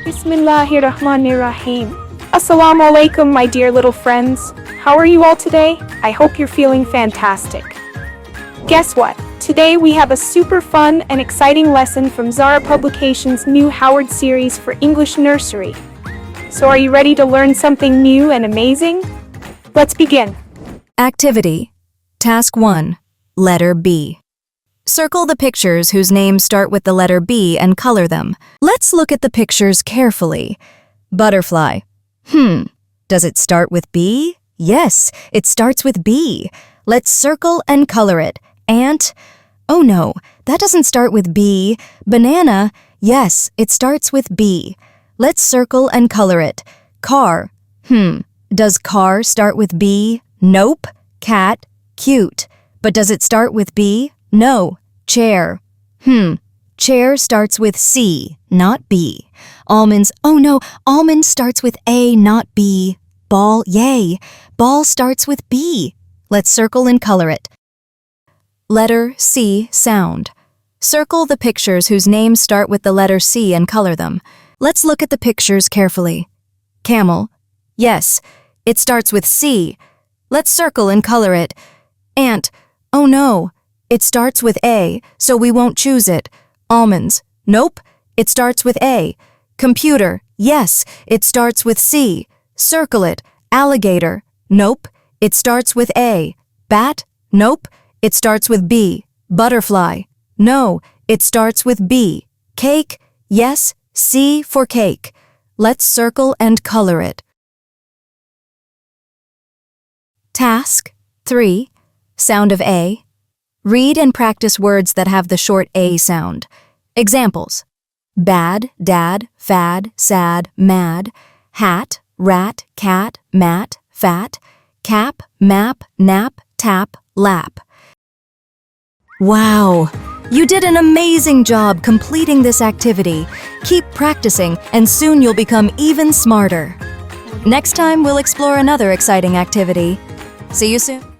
Bismillahirrahmanirrahim. Assalamu alaikum, my dear little friends. How are you all today? I hope you're feeling fantastic. Guess what? Today we have a super fun and exciting lesson from Zara Publications' new Howard series for English Nursery. So are you ready to learn something new and amazing? Let's begin. Activity. Task 1. Letter B. Circle the pictures whose names start with the letter B and color them. Let's look at the pictures carefully. Butterfly. Does it start with B? Yes, it starts with B. Let's circle and color it. Ant. Oh no, that doesn't start with B. Banana. Yes, it starts with B. Let's circle and color it. Car. Does car start with B? Nope. Cat. Cute. But does it start with B? No. Chair. Chair starts with C, not B. Almonds. Oh no, almond starts with A, not B. Ball. Yay. Ball starts with B. Let's circle and color it. Letter C. Sound. Circle the pictures whose names start with the letter C and color them. Let's look at the pictures carefully. Camel. Yes, it starts with C. Let's circle and color it. Ant. Oh no, it starts with A, so we won't choose it. Almonds. Nope, it starts with A. Computer. Yes, it starts with C. Circle it. Alligator. Nope, it starts with A. Bat. Nope, it starts with B. Butterfly. No, it starts with B. Cake. Yes, C for cake. Let's circle and color it. Task 3. Sound of A. Read and practice words that have the short A sound. Examples: bad, dad, fad, sad, mad, hat, rat, cat, mat, fat, cap, map, nap, tap, lap. Wow! You did an amazing job completing this activity. Keep practicing and soon you'll become even smarter. Next time we'll explore another exciting activity. See you soon.